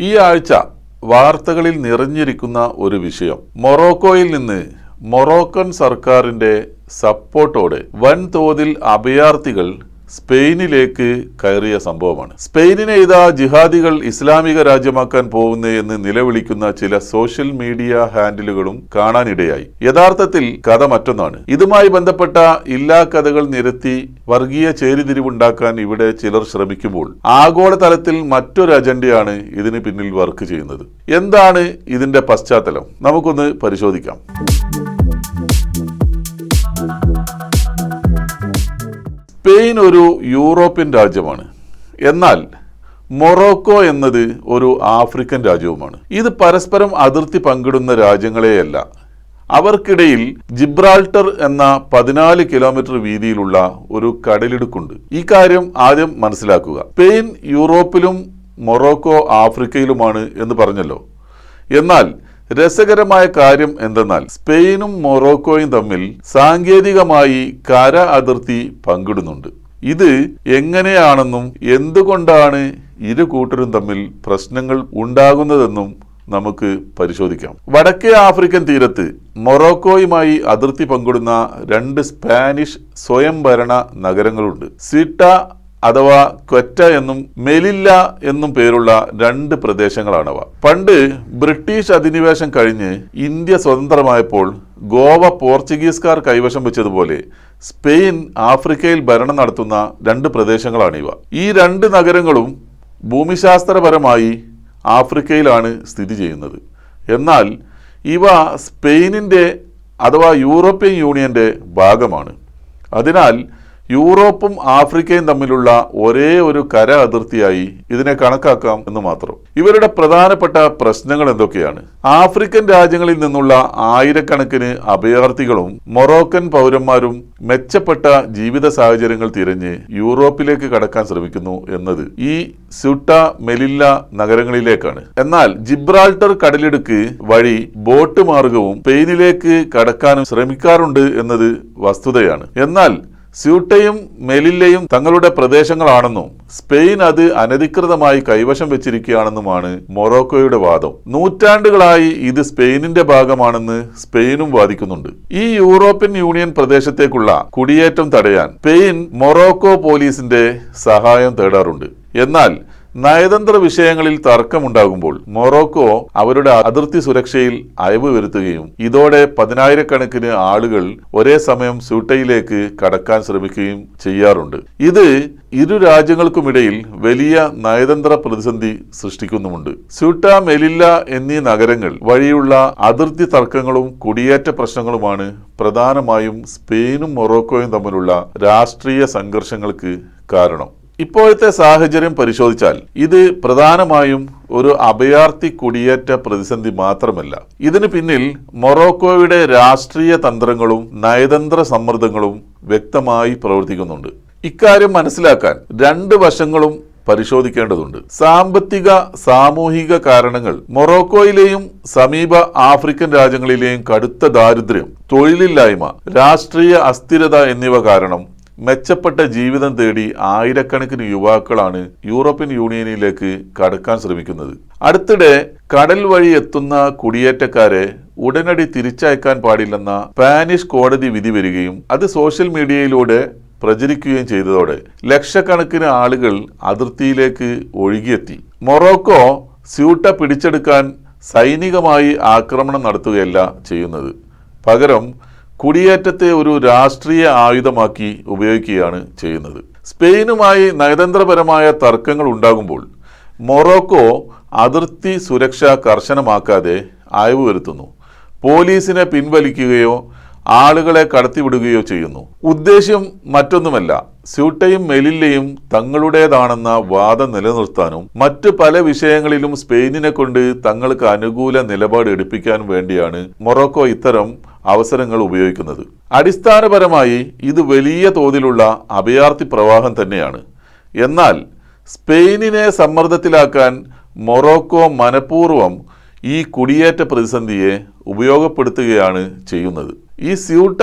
ഈ ആഴ്ച വാർത്തകളിൽ നിറഞ്ഞിരിക്കുന്ന ഒരു വിഷയം മൊറോക്കോയിൽ നിന്ന് മൊറോക്കൻ സർക്കാരിന്റെ സപ്പോർട്ടോടെ വൻതോതിൽ അഭയാർത്ഥികൾ സ്പെയിനിലേക്ക് കയറിയ സംഭവമാണ്. സ്പെയിനിനെ ഇതാ ജിഹാദികൾ ഇസ്ലാമിക രാജ്യമാക്കാൻ പോകുന്നു എന്ന് നിലവിളിക്കുന്ന ചില സോഷ്യൽ മീഡിയ ഹാൻഡിലുകളും കാണാനിടയായി. യഥാർത്ഥത്തിൽ കഥ മറ്റൊന്നാണ്. ഇതുമായി ബന്ധപ്പെട്ട ഇല്ലാ കഥകൾ നിരത്തി വർഗീയ ചേരിതിരിവുണ്ടാക്കാൻ ഇവിടെ ചിലർ ശ്രമിക്കുമ്പോൾ ആഗോളതലത്തിൽ മറ്റൊരു അജണ്ടയാണ് ഇതിന് പിന്നിൽ വർക്ക് ചെയ്യുന്നത്. എന്താണ് ഇതിന്റെ പശ്ചാത്തലം? നമുക്കൊന്ന് പരിശോധിക്കാം. സ്പെയിൻ ഒരു യൂറോപ്യൻ രാജ്യമാണ്. എന്നാൽ മൊറോക്കോ എന്നത് ഒരു ആഫ്രിക്കൻ രാജ്യവുമാണ്. ഇത് പരസ്പരം അതിർത്തി പങ്കിടുന്ന രാജ്യങ്ങളെയല്ല. അവർക്കിടയിൽ ജിബ്രാൾട്ടർ എന്ന 14 കിലോമീറ്റർ വീതിയിലുള്ള ഒരു കടലിടുക്കുണ്ട്. ഈ കാര്യം ആദ്യം മനസ്സിലാക്കുക. സ്പെയിൻ യൂറോപ്പിലും മൊറോക്കോ ആഫ്രിക്കയിലുമാണ് എന്ന് പറഞ്ഞല്ലോ. എന്നാൽ രസകരമായ കാര്യം എന്തെന്നാൽ സ്പെയിനും മൊറോക്കോയും തമ്മിൽ സാങ്കേതികമായി കര അതിർത്തി പങ്കിടുന്നുണ്ട്. ഇത് എങ്ങനെയാണെന്നും എന്തുകൊണ്ടാണ് ഇരു കൂട്ടരും തമ്മിൽ പ്രശ്നങ്ങൾ ഉണ്ടാകുന്നതെന്നും നമുക്ക് പരിശോധിക്കാം. വടക്കേ ആഫ്രിക്കൻ തീരത്ത് മൊറോക്കോയുമായി അതിർത്തി പങ്കിടുന്ന 2 സ്പാനിഷ് സ്വയംഭരണ നഗരങ്ങളുണ്ട്. സിട്ട അഥവാ ക്വറ്റ എന്നും മെലില്ല എന്നും പേരുള്ള 2 പ്രദേശങ്ങളാണവ. പണ്ട് ബ്രിട്ടീഷ് അധിനിവേശം കഴിഞ്ഞ് ഇന്ത്യ സ്വതന്ത്രമായപ്പോൾ ഗോവ പോർച്ചുഗീസുകാർ കൈവശം വെച്ചതുപോലെ സ്പെയിൻ ആഫ്രിക്കയിൽ ഭരണം നടത്തുന്ന 2 പ്രദേശങ്ങളാണിവ. ഈ 2 നഗരങ്ങളും ഭൂമിശാസ്ത്രപരമായി ആഫ്രിക്കയിലാണ് സ്ഥിതി ചെയ്യുന്നത്. എന്നാൽ ഇവ സ്പെയിനിൻ്റെ അഥവാ യൂറോപ്യൻ യൂണിയന്റെ ഭാഗമാണ്. അതിനാൽ യൂറോപ്പും ആഫ്രിക്കയും തമ്മിലുള്ള ഒരേ ഒരു കര അതിർത്തിയായി ഇതിനെ കണക്കാക്കാം എന്ന് മാത്രം. ഇവരുടെ പ്രധാനപ്പെട്ട പ്രശ്നങ്ങൾ എന്തൊക്കെയാണ്? ആഫ്രിക്കൻ രാജ്യങ്ങളിൽ നിന്നുള്ള ആയിരക്കണക്കിന് അഭയാർത്ഥികളും മൊറോക്കൻ പൗരന്മാരും മെച്ചപ്പെട്ട ജീവിത സാഹചര്യങ്ങൾ തിരഞ്ഞ് യൂറോപ്പിലേക്ക് കടക്കാൻ ശ്രമിക്കുന്നു എന്നത് ഈ സ്യൂട്ട, മെലില്ല നഗരങ്ങളിലേക്കാണ്. എന്നാൽ ജിബ്രാൾട്ടർ കടലിടുക്ക് വഴി ബോട്ട് മാർഗവും സ്പെയിനിലേക്ക് കടക്കാനും ശ്രമിക്കാറുണ്ട് എന്നത് വസ്തുതയാണ്. എന്നാൽ സ്യൂട്ടയും മെലില്ലയും തങ്ങളുടെ പ്രദേശങ്ങളാണെന്നും സ്പെയിൻ അത് അനധികൃതമായി കൈവശം വെച്ചിരിക്കുകയാണെന്നുമാണ് മൊറോക്കോയുടെ വാദം. നൂറ്റാണ്ടുകളായി ഇത് സ്പെയിനിന്റെ ഭാഗമാണെന്ന് സ്പെയിനും വാദിക്കുന്നുണ്ട്. ഈ യൂറോപ്യൻ യൂണിയൻ പ്രദേശത്തേക്കുള്ള കുടിയേറ്റം തടയാൻ സ്പെയിൻ മൊറോക്കോ പോലീസിന്റെ സഹായം തേടാറുണ്ട്. എന്നാൽ നയതന്ത്ര വിഷയങ്ങളിൽ തർക്കമുണ്ടാകുമ്പോൾ മൊറോക്കോ അവരുടെ അതിർത്തി സുരക്ഷയിൽ അയവ് വരുത്തുകയും ഇതോടെ 10,000-കണക്കിന് ആളുകൾ ഒരേ സമയം സ്യൂട്ടയിലേക്ക് കടക്കാൻ ശ്രമിക്കുകയും ചെയ്യാറുണ്ട്. ഇത് ഇരു രാജ്യങ്ങൾക്കുമിടയിൽ വലിയ നയതന്ത്ര പ്രതിസന്ധി സൃഷ്ടിക്കുന്നുമുണ്ട്. സ്യൂട്ട, മെലില്ല എന്നീ നഗരങ്ങൾ വഴിയുള്ള അതിർത്തി തർക്കങ്ങളും കുടിയേറ്റ പ്രശ്നങ്ങളുമാണ് പ്രധാനമായും സ്പെയിനും മൊറോക്കോയും തമ്മിലുള്ള രാഷ്ട്രീയ സംഘർഷങ്ങൾക്ക് കാരണം. ഇപ്പോഴത്തെ സാഹചര്യം പരിശോധിച്ചാൽ ഇത് പ്രധാനമായും ഒരു അഭയാർത്ഥി കുടിയേറ്റ പ്രതിസന്ധി മാത്രമല്ല. ഇതിന് പിന്നിൽ മൊറോക്കോയുടെ രാഷ്ട്രീയ തന്ത്രങ്ങളും നയതന്ത്ര സമ്മർദ്ദങ്ങളും വ്യക്തമായി പ്രവർത്തിക്കുന്നുണ്ട്. ഇക്കാര്യം മനസ്സിലാക്കാൻ 2 വശങ്ങളും പരിശോധിക്കേണ്ടതുണ്ട്. സാമ്പത്തിക, സാമൂഹിക കാരണങ്ങൾ മൊറോക്കോയിലെയും സമീപ ആഫ്രിക്കൻ രാജ്യങ്ങളിലെയും കടുത്ത ദാരിദ്ര്യം, തൊഴിലില്ലായ്മ, രാഷ്ട്രീയ അസ്ഥിരത എന്നിവ കാരണം മെച്ചപ്പെട്ട ജീവിതം തേടി ആയിരക്കണക്കിന് യുവാക്കളാണ് യൂറോപ്യൻ യൂണിയനിലേക്ക് കടക്കാൻ ശ്രമിക്കുന്നത്. അടുത്തിടെ കടൽ വഴി എത്തുന്ന കുടിയേറ്റക്കാരെ ഉടനടി തിരിച്ചയക്കാൻ പാടില്ലെന്ന സ്പാനിഷ് കോടതി വിധി വരികയും അത് സോഷ്യൽ മീഡിയയിലൂടെ പ്രചരിക്കുകയും ചെയ്തതോടെ ലക്ഷക്കണക്കിന് ആളുകൾ അതിർത്തിയിലേക്ക് ഒഴുകിയെത്തി. മൊറോക്കോ സ്യൂട്ട പിടിച്ചെടുക്കാൻ സൈനികമായി ആക്രമണം നടത്തുകയല്ല ചെയ്യുന്നത്. പകരം കുടിയേറ്റത്തെ ഒരു രാഷ്ട്രീയ ആയുധമാക്കി ഉപയോഗിക്കുകയാണ് ചെയ്യുന്നത്. സ്പെയിനുമായി നയതന്ത്രപരമായ തർക്കങ്ങൾ ഉണ്ടാകുമ്പോൾ മൊറോക്കോ അതിർത്തി സുരക്ഷ കർശനമാക്കാതെ അയവ് വരുത്തുന്നു. പോലീസിനെ പിൻവലിക്കുകയോ ആളുകളെ കടത്തിവിടുകയോ ചെയ്യുന്നു. ഉദ്ദേശ്യം മറ്റൊന്നുമല്ല, സ്യൂട്ടയും മെലില്ലയും തങ്ങളുടേതാണെന്ന വാദം നിലനിർത്താനും മറ്റ് പല വിഷയങ്ങളിലും സ്പെയിനിനെ കൊണ്ട് തങ്ങൾക്ക് അനുകൂല നിലപാട് എടുപ്പിക്കാനും വേണ്ടിയാണ് മൊറോക്കോ ഇത്തരം അവസരങ്ങൾ ഉപയോഗിക്കുന്നത്. അടിസ്ഥാനപരമായി ഇത് വലിയ തോതിലുള്ള അഭയാർത്ഥി പ്രവാഹം തന്നെയാണ്. എന്നാൽ സ്പെയിനിനെ സമ്മർദ്ദത്തിലാക്കാൻ മൊറോക്കോ മനഃപൂർവ്വം ഈ കുടിയേറ്റ പ്രതിസന്ധിയെ ഉപയോഗപ്പെടുത്തുകയാണ് ചെയ്യുന്നത്. ഈ സ്യൂട്ട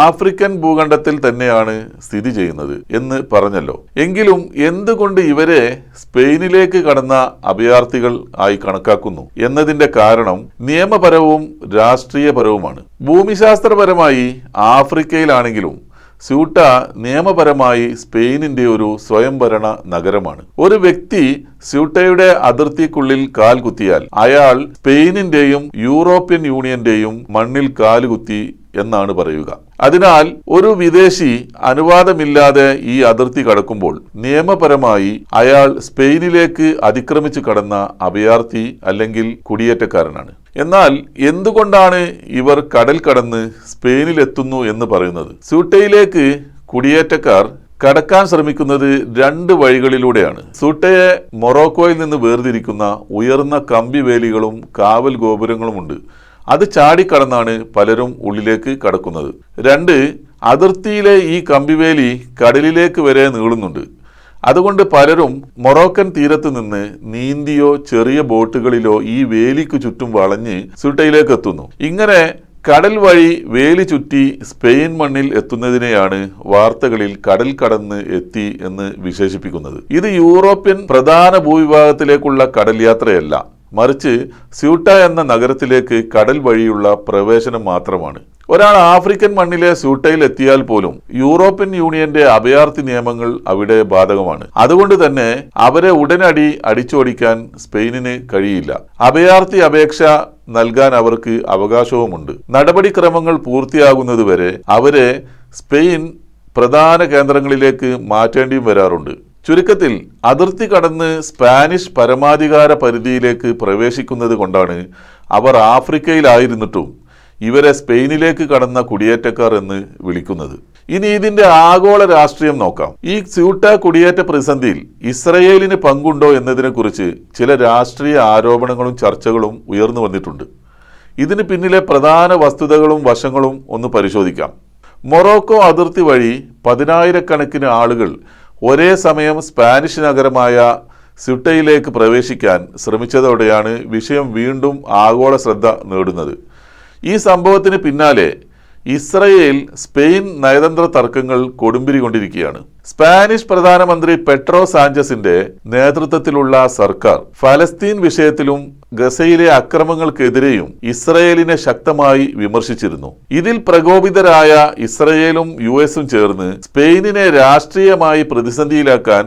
ആഫ്രിക്കൻ ഭൂഖണ്ഡത്തിൽ തന്നെയാണ് സ്ഥിതി ചെയ്യുന്നത് എന്ന് പറഞ്ഞല്ലോ. എങ്കിലും എന്തുകൊണ്ട് ഇവരെ സ്പെയിനിലേക്ക് കടന്ന അഭയാർത്ഥികൾ ആയി കണക്കാക്കുന്നു എന്നതിന്റെ കാരണം നിയമപരവും രാഷ്ട്രീയപരവുമാണ്. ഭൂമിശാസ്ത്രപരമായി ആഫ്രിക്കയിലാണെങ്കിലും സ്യൂട്ട നിയമപരമായി സ്പെയിനിന്റെ ഒരു സ്വയംഭരണ നഗരമാണ്. ഒരു വ്യക്തി സ്യൂട്ടയുടെ അതിർത്തിക്കുള്ളിൽ കാൽ കുത്തിയാൽ അയാൾ സ്പെയിനിന്റെയും യൂറോപ്യൻ യൂണിയന്റെയും മണ്ണിൽ കാലുകുത്തി എന്നാണ് പറയുക. അതിനാൽ ഒരു വിദേശി അനുവാദമില്ലാതെ ഈ അതിർത്തി കടക്കുമ്പോൾ നിയമപരമായി അയാൾ സ്പെയിനിലേക്ക് അതിക്രമിച്ചു കടന്ന അഭയാർത്ഥി അല്ലെങ്കിൽ കുടിയേറ്റക്കാരനാണ്. എന്നാൽ എന്തുകൊണ്ടാണ് ഇവർ കടൽ കടന്ന് സ്പെയിനിലെത്തുന്നു എന്ന് പറയുന്നത്? സ്യൂട്ടയിലേക്ക് കുടിയേറ്റക്കാർ കടക്കാൻ ശ്രമിക്കുന്നത് രണ്ട് വഴികളിലൂടെയാണ്. സ്യൂട്ടയെ മൊറോക്കോയിൽ നിന്ന് വേർതിരിക്കുന്ന ഉയർന്ന കമ്പിവേലികളും കാവൽ ഗോപുരങ്ങളുമുണ്ട്. അത് ചാടിക്കടന്നാണ് പലരും ഉള്ളിലേക്ക് കടക്കുന്നത്. രണ്ട്, അതിർത്തിയിലെ ഈ കമ്പിവേലി കടലിലേക്ക് വരെ നീളുന്നുണ്ട്. അതുകൊണ്ട് പലരും മൊറോക്കൻ തീരത്ത് നിന്ന് നീന്തിയോ ചെറിയ ബോട്ടുകളിലോ ഈ വേലിക്ക് ചുറ്റും വളഞ്ഞ് സ്യൂട്ടയിലേക്ക് എത്തുന്നു. ഇങ്ങനെ കടൽ വഴി വേലി ചുറ്റി സ്പെയിൻ മണ്ണിൽ എത്തുന്നതിനെയാണ് വാർത്തകളിൽ കടൽ കടന്ന് എത്തി എന്ന് വിശേഷിപ്പിക്കുന്നത്. ഇത് യൂറോപ്യൻ പ്രധാന ഭൂവിഭാഗത്തിലേക്കുള്ള കടൽ യാത്രയല്ല, മറിച്ച് സ്യൂട്ട എന്ന നഗരത്തിലേക്ക് കടൽ വഴിയുള്ള പ്രവേശനം മാത്രമാണ്. ഒരാൾ ആഫ്രിക്കൻ മണ്ണിലെ സ്യൂട്ടയിൽ എത്തിയാൽ പോലും യൂറോപ്യൻ യൂണിയന്റെ അഭയാർത്ഥി നിയമങ്ങൾ അവിടെ ബാധകമാണ്. അതുകൊണ്ട് തന്നെ അവരെ ഉടനടി അടിച്ചോടിക്കാൻ സ്പെയിനിന് കഴിയില്ല. അഭയാർത്ഥി അപേക്ഷ നൽകാൻ അവർക്ക് അവകാശവുമുണ്ട്. നടപടിക്രമങ്ങൾ പൂർത്തിയാകുന്നതുവരെ അവരെ സ്പെയിൻ പ്രധാന കേന്ദ്രങ്ങളിലേക്ക് മാറ്റേണ്ടിയും വരാറുണ്ട്. ചുരുക്കത്തിൽ അതിർത്തി കടന്ന് സ്പാനിഷ് പരമാധികാര പരിധിയിലേക്ക് പ്രവേശിക്കുന്നത് കൊണ്ടാണ് അവർ ആഫ്രിക്കയിലായിരുന്നിട്ടും ഇവരെ സ്പെയിനിലേക്ക് കടന്ന കുടിയേറ്റക്കാർ എന്ന് വിളിക്കുന്നത്. ഇനി ഇതിന്റെ ആഗോള രാഷ്ട്രീയം നോക്കാം. ഈ സ്യൂട്ട കുടിയേറ്റ പ്രതിസന്ധിയിൽ ഇസ്രയേലിന് പങ്കുണ്ടോ എന്നതിനെക്കുറിച്ച് ചില രാഷ്ട്രീയ ആരോപണങ്ങളും ചർച്ചകളും ഉയർന്നു വന്നിട്ടുണ്ട്. ഇതിന് പിന്നിലെ പ്രധാന വസ്തുതകളും വശങ്ങളും ഒന്ന് പരിശോധിക്കാം. മൊറോക്കോ അതിർത്തി വഴി 10,000-കണക്കിന് ആളുകൾ ഒരേ സമയം സ്പാനിഷ് നഗരമായ സ്യൂട്ടയിലേക്ക് പ്രവേശിക്കാൻ ശ്രമിച്ചതോടെയാണ് വിഷയം വീണ്ടും ആഗോള ശ്രദ്ധ നേടുന്നത്. ഈ സംഭവത്തിന് പിന്നാലെ ഇസ്രയേൽ സ്പെയിൻ നയതന്ത്ര തർക്കങ്ങൾ കൊടുമ്പിരി കൊണ്ടിരിക്കുകയാണ്. സ്പാനിഷ് പ്രധാനമന്ത്രി പെട്രോ സാഞ്ചസിന്റെ നേതൃത്വത്തിലുള്ള സർക്കാർ ഫലസ്തീൻ വിഷയത്തിലും ഗസയിലെ അക്രമങ്ങൾക്കെതിരെയും ഇസ്രയേലിനെ ശക്തമായി വിമർശിച്ചിരുന്നു. ഇതിൽ പ്രകോപിതരായ ഇസ്രയേലും യുഎസും ചേർന്ന് സ്പെയിനിനെ രാഷ്ട്രീയമായി പ്രതിസന്ധിയിലാക്കാൻ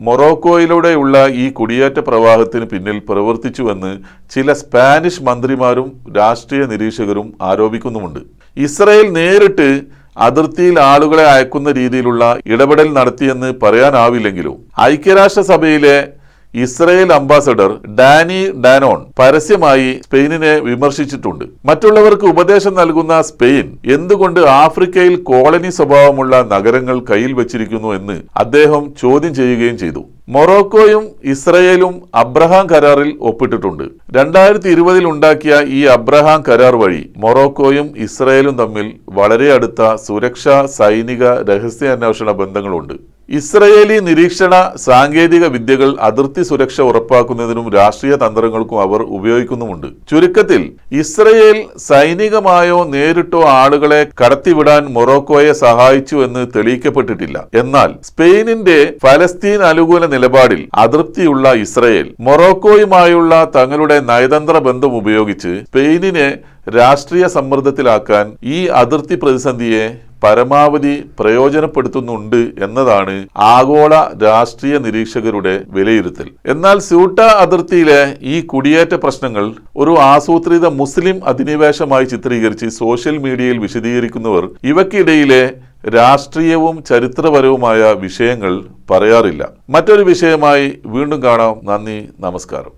മൊറോക്കോയിലൂടെയുള്ള ഈ കുടിയേറ്റ പ്രവാഹത്തിന് പിന്നിൽ പ്രവർത്തിച്ചുവെന്ന് ചില സ്പാനിഷ് മന്ത്രിമാരും രാഷ്ട്രീയ നിരീക്ഷകരും ആരോപിക്കുന്നുമുണ്ട്. ഇസ്രയേൽ നേരിട്ട് അതിർത്തിയിൽ ആളുകളെ അയക്കുന്ന രീതിയിലുള്ള ഇടപെടൽ നടത്തിയെന്ന് പറയാനാവില്ലെങ്കിലും ഐക്യരാഷ്ട്രസഭയിലെ ഇസ്രയേൽ അംബാസഡർ ഡാനി ഡാനോൺ പരസ്യമായി സ്പെയിനിനെ വിമർശിച്ചിട്ടുണ്ട്. മറ്റുള്ളവർക്ക് ഉപദേശം നൽകുന്ന സ്പെയിൻ എന്തുകൊണ്ട് ആഫ്രിക്കയിൽ കോളനി സ്വഭാവമുള്ള നഗരങ്ങൾ കയ്യിൽ വെച്ചിരിക്കുന്നു എന്ന് അദ്ദേഹം ചോദ്യം ചെയ്യുകയും ചെയ്തു. മൊറോക്കോയും ഇസ്രയേലും അബ്രഹാം കരാറിൽ ഒപ്പിട്ടിട്ടുണ്ട്. 2020 ഉണ്ടാക്കിയ ഈ അബ്രഹാം കരാർ വഴി മൊറോക്കോയും ഇസ്രയേലും തമ്മിൽ വളരെ അടുത്ത സുരക്ഷാ, സൈനിക, രഹസ്യാന്വേഷണ ബന്ധങ്ങളുണ്ട്. ഇസ്രയേലി നിരീക്ഷണ സാങ്കേതിക വിദ്യകൾ അതിർത്തി സുരക്ഷ ഉറപ്പാക്കുന്നതിനും രാഷ്ട്രീയ തന്ത്രങ്ങൾക്കും അവർ ഉപയോഗിക്കുന്നുമുണ്ട്. ചുരുക്കത്തിൽ ഇസ്രയേൽ സൈനികമായോ നേരിട്ടോ ആളുകളെ കടത്തിവിടാൻ മൊറോക്കോയെ സഹായിച്ചു എന്ന് തെളിയിക്കപ്പെട്ടിട്ടില്ല. എന്നാൽ സ്പെയിനിന്റെ ഫലസ്തീൻ അനുകൂല നിലപാടിൽ അതൃപ്തിയുള്ള ഇസ്രയേൽ മൊറോക്കോയുമായുള്ള തങ്ങളുടെ നയതന്ത്ര ബന്ധം ഉപയോഗിച്ച് സ്പെയിനിനെ രാഷ്ട്രീയ സമ്മർദ്ദത്തിലാക്കാൻ ഈ അതിർത്തി പ്രതിസന്ധിയെ പരമാവധി പ്രയോജനപ്പെടുത്തുന്നുണ്ട് എന്നതാണ് ആഗോള രാഷ്ട്രീയ നിരീക്ഷകരുടെ വിലയിരുത്തൽ. എന്നാൽ സ്യൂട്ട അതിർത്തിയിലെ ഈ കുടിയേറ്റ പ്രശ്നങ്ങൾ ഒരു ആസൂത്രിത മുസ്ലിം അധിനിവേശമായി ചിത്രീകരിച്ച് സോഷ്യൽ മീഡിയയിൽ വിശദീകരിക്കുന്നവർ ഇവയ്ക്കിടയിലെ രാഷ്ട്രീയവും ചരിത്രപരവുമായ വിഷയങ്ങൾ പറയാറില്ല. മറ്റൊരു വിഷയമായി വീണ്ടും കാണാം. നന്ദി, നമസ്കാരം.